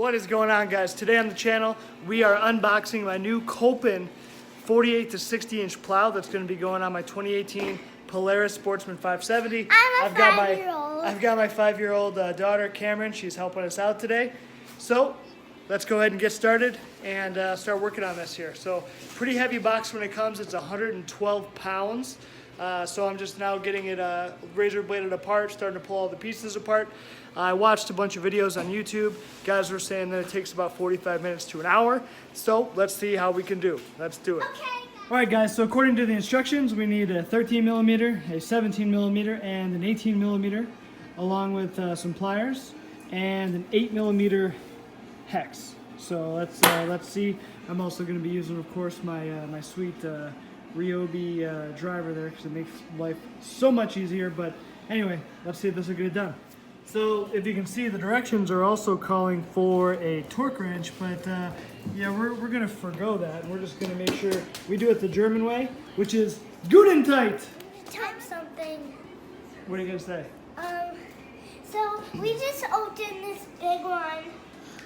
What is going on, guys? Today on the channel we are unboxing my new Kolpin 48 to 60 inch plow that's going to be going on my 2018 Polaris Sportsman 570. I've got my 5-year-old daughter Cameron. She's helping us out today. So let's go ahead and get started and start working on this here. So pretty heavy box when it comes. It's 112 pounds. So I'm just now getting it razor bladed apart, starting to pull all the pieces apart. I watched a bunch of videos on YouTube. Guys were saying that it takes about 45 minutes to an hour. So let's see how we can do. Let's do it. Okay. All right, guys, so according to the instructions, we need a 13 millimeter, a 17 millimeter, and an 18 millimeter, along with some pliers and an 8 millimeter hex. So let's see. I'm also going to be using, of course, my sweet Ryobi driver there, because it makes life so much easier. But anyway, let's see if this will get it done. So if you can see, the directions are also calling for a torque wrench, but yeah, we're going to forgo that. We're just going to make sure we do it the German way, which is gut and tight. Type something. What are you going to say? So we just opened this big one.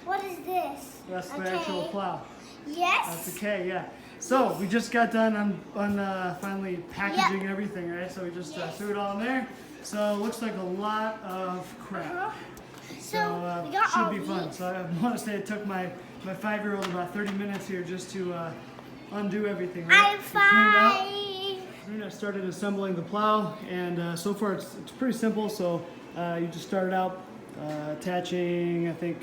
What is this? That's the actual plow. Yes. That's okay, yeah. So we just got done on finally packaging everything, right? So we just threw it all in there. So it looks like a lot of crap. So we got should be fun. So I want to say it took my 5-year-old about 30 minutes here just to undo everything. Right? I'm fine. I started assembling the plow, and so far it's pretty simple. So you just started out attaching, I think,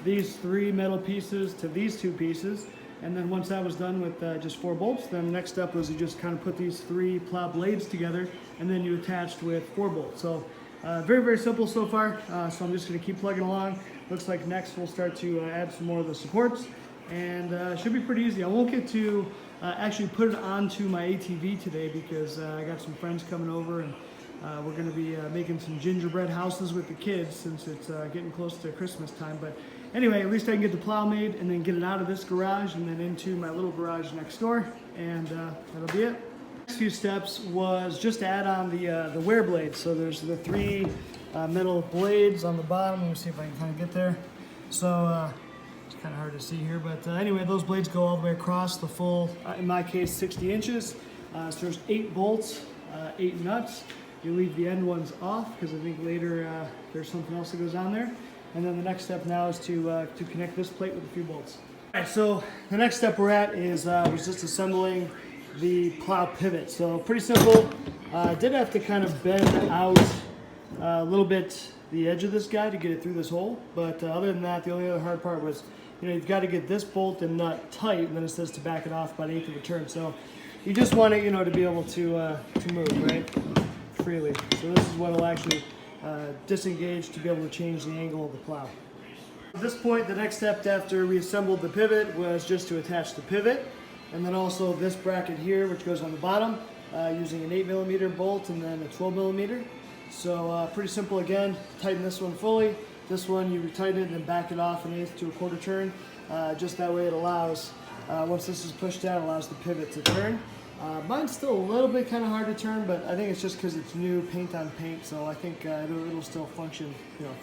these 3 metal pieces to these 2 pieces. And then once that was done with just 4 bolts, then the next step was you just kind of put these 3 plow blades together, and then you attached with 4 bolts. So very, very simple so far. So I'm just going to keep plugging along. Looks like next we'll start to add some more of the supports, and it should be pretty easy. I won't get to actually put it onto my ATV today, because I got some friends coming over, and we're going to be making some gingerbread houses with the kids, since it's getting close to Christmas time. But anyway, at least I can get the plow made and then get it out of this garage and then into my little garage next door, and that'll be it. Next few steps was just to add on the wear blades. So there's the 3 metal blades on the bottom. Let me see if I can kind of get there. So it's kind of hard to see here, but anyway, those blades go all the way across the full, in my case, 60 inches. So there's 8 bolts, 8 nuts. You leave the end ones off, because I think later there's something else that goes on there. And then the next step now is to connect this plate with a few bolts. All right, so the next step we're at is was just assembling the plow pivot. So pretty simple. I did have to kind of bend out a little bit the edge of this guy to get it through this hole. But other than that, the only other hard part was, you've got to get this bolt and nut tight, and then it says to back it off about 1/8 of a turn. So you just want it, to be able to move, right, freely. So this is what will actually disengage to be able to change the angle of the plow. At this point, the next step after we assembled the pivot was just to attach the pivot, and then also this bracket here, which goes on the bottom, using an 8 millimeter bolt and then a 12 millimeter. So pretty simple again. Tighten this one fully. This one you tighten it and then back it off 1/8 to a quarter turn. Just that way it allows, once this is pushed down, it allows the pivot to turn. Mine's still a little bit kind of hard to turn, but I think it's just because it's new paint on paint, so I think it'll still function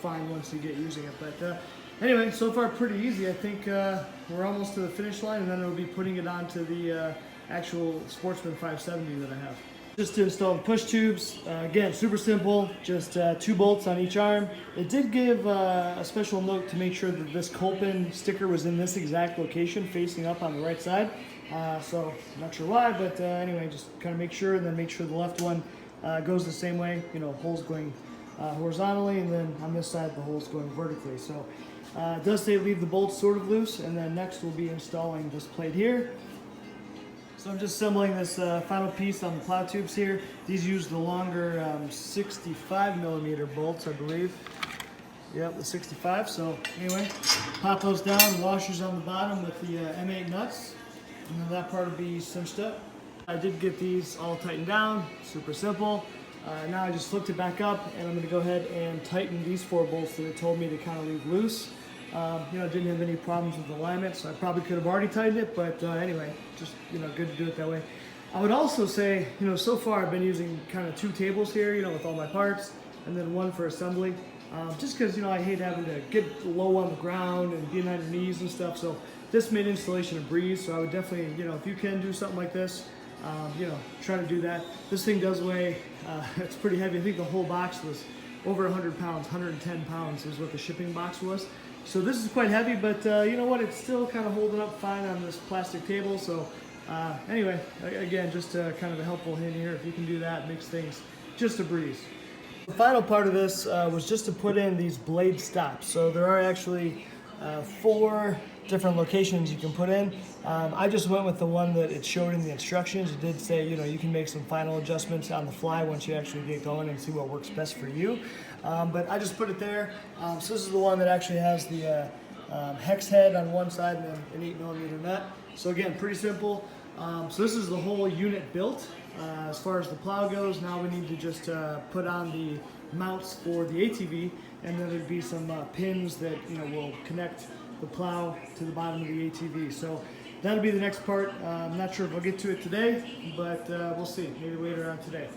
fine once you get using it. But anyway, so far pretty easy. I think we're almost to the finish line, and then it'll be putting it onto the actual Sportsman 570 that I have. Just to install the push tubes, again, super simple, just 2 bolts on each arm. It did give a special note to make sure that this Kolpin sticker was in this exact location, facing up on the right side. So I'm not sure why, but anyway, just kind of make sure, and then make sure the left one goes the same way, holes going horizontally, and then on this side the holes going vertically. So it does say leave the bolts sort of loose, and then next we'll be installing this plate here. So I'm just assembling this final piece on the plow tubes here. These use the longer 65 millimeter bolts, I believe. Yep, the 65. So anyway, pop those down, washers on the bottom with the M8 nuts, and then that part will be cinched up. I did get these all tightened down, super simple. Now I just flipped it back up, and I'm going to go ahead and tighten these 4 bolts that it told me to kind of leave loose. Didn't have any problems with alignment, so I probably could have already tightened it, but anyway, just good to do it that way. I would also say, so far I've been using kind of 2 tables here, with all my parts, and then 1 for assembly. just because, I hate having to get low on the ground and being on your knees and stuff. So this made installation a breeze. So I would definitely, if you can do something like this, try to do that. This thing does weigh, it's pretty heavy. I think the whole box was over 100 pounds, 110 pounds is what the shipping box was. So this is quite heavy, but you know what? It's still kind of holding up fine on this plastic table. So anyway, again, just kind of a helpful hint here. If you can do that, it makes things just a breeze. The final part of this was just to put in these blade stops. So there are actually 4 different locations you can put in. I just went with the one that it showed in the instructions. It did say, you can make some final adjustments on the fly once you actually get going and see what works best for you. But I just put it there. So this is the one that actually has the hex head on one side and then an 8mm nut. So again, pretty simple. So this is the whole unit built. As far as the plow goes, now we need to just put on the mounts for the ATV, and then there'd be some pins that will connect the plow to the bottom of the ATV. So that'll be the next part. I'm not sure if I'll get to it today, but we'll see. Maybe later on today.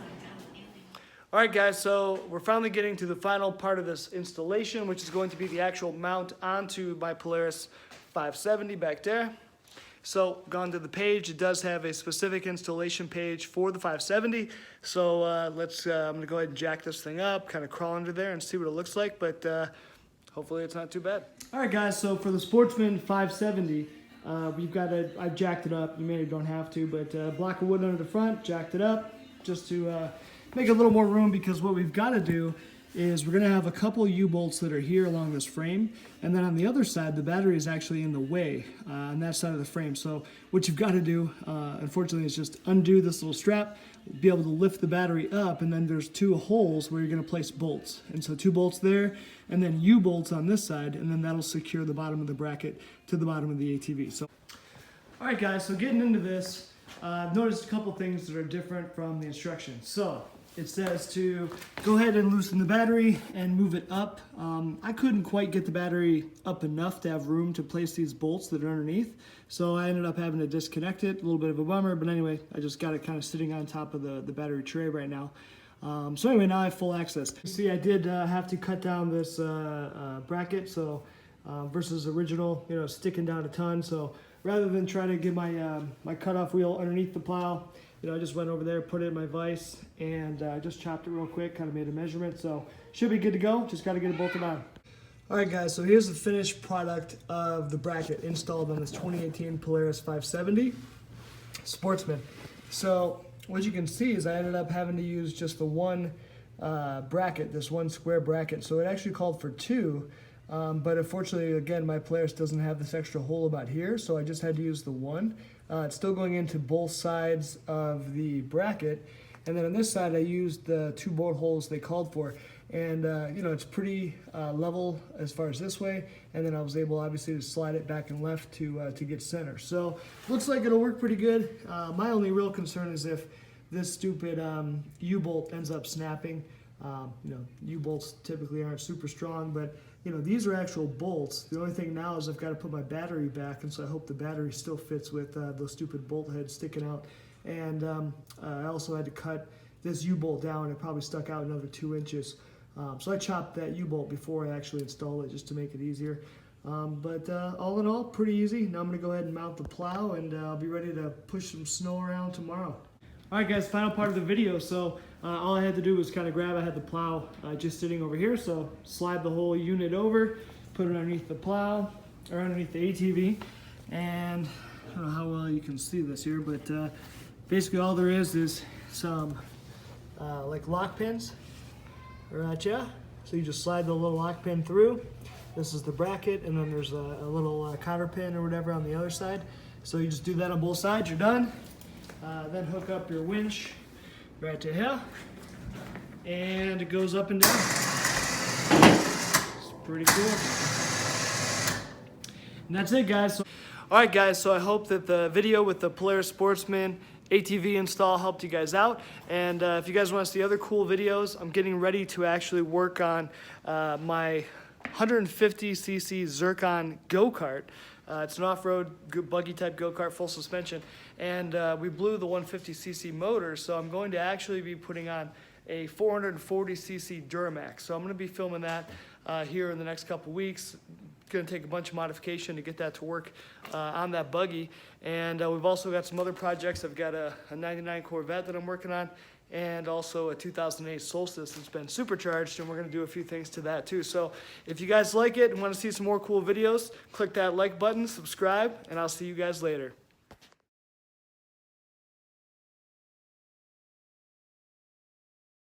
All right, guys, so we're finally getting to the final part of this installation, which is going to be the actual mount onto my Polaris 570 back there. So gone to the page, it does have a specific installation page for the 570. So I'm gonna go ahead and jack this thing up, kind of crawl under there and see what it looks like, but hopefully it's not too bad. All right, guys, so for the Sportsman 570, I've jacked it up. You maybe don't have to, but block of wood under the front, jacked it up just to make a little more room, because what we've got to do is we're going to have a couple U-bolts that are here along this frame, and then on the other side the battery is actually in the way on that side of the frame. So what you've got to do, unfortunately, is just undo this little strap, be able to lift the battery up, and then there's 2 holes where you're going to place bolts. And so 2 bolts there, and then U-bolts on this side, and then that'll secure the bottom of the bracket to the bottom of the ATV. So, all right, guys, so getting into this, I've noticed a couple things that are different from the instructions. So it says to go ahead and loosen the battery and move it up. I couldn't quite get the battery up enough to have room to place these bolts that are underneath, so I ended up having to disconnect it. A little bit of a bummer, but anyway, I just got it kind of sitting on top of the battery tray right now. So anyway, now I have full access. You see, I did have to cut down this bracket, so versus original, sticking down a ton. So rather than try to get my my cutoff wheel underneath the plow, I just went over there, put it in my vise, and just chopped it real quick, kind of made a measurement. So should be good to go, just got to get it bolted on. All right, guys, so here's the finished product of the bracket installed on this 2018 Polaris 570 Sportsman. So what you can see is I ended up having to use just the one bracket, this one square bracket. So it actually called for 2, but unfortunately, again, my Polaris doesn't have this extra hole about here, so I just had to use the one. It's still going into both sides of the bracket, and then on this side I used the 2 bolt holes they called for, and it's pretty level as far as this way, and then I was able obviously to slide it back and left to get center. So looks like it'll work pretty good. My only real concern is if this stupid U-bolt ends up snapping. U-bolts typically aren't super strong, but these are actual bolts. The only thing now is I've got to put my battery back, and so I hope the battery still fits with those stupid bolt heads sticking out. And I also had to cut this U-bolt down. It probably stuck out another 2 inches. So I chopped that U-bolt before I actually installed it, just to make it easier. But all in all, pretty easy. Now I'm going to go ahead and mount the plow, and I'll be ready to push some snow around tomorrow. All right, guys, final part of the video. So all I had to do was kind of I had the plow just sitting over here, so slide the whole unit over, put it underneath the plow, or underneath the ATV, and I don't know how well you can see this here, but basically all there is some like lock pins, right? Yeah. So you just slide the little lock pin through. This is the bracket, and then there's a little cotter pin or whatever on the other side. So you just do that on both sides, you're done. Then hook up your winch right to here, and it goes up and down. It's pretty cool. And that's it, guys. All right, guys, so I hope that the video with the Polaris Sportsman ATV install helped you guys out. And if you guys want to see other cool videos, I'm getting ready to actually work on my 150cc Zircon go-kart. It's an off-road buggy type go-kart, full suspension, and we blew the 150cc motor, so I'm going to actually be putting on a 440cc Duramax. So I'm going to be filming that here in the next couple weeks. Going to take a bunch of modification to get that to work on that buggy. And we've also got some other projects. I've got a 99 Corvette that I'm working on, and also a 2008 Solstice that's been supercharged, and we're going to do a few things to that too. So if you guys like it and want to see some more cool videos, click that like button, subscribe, and I'll see you guys later.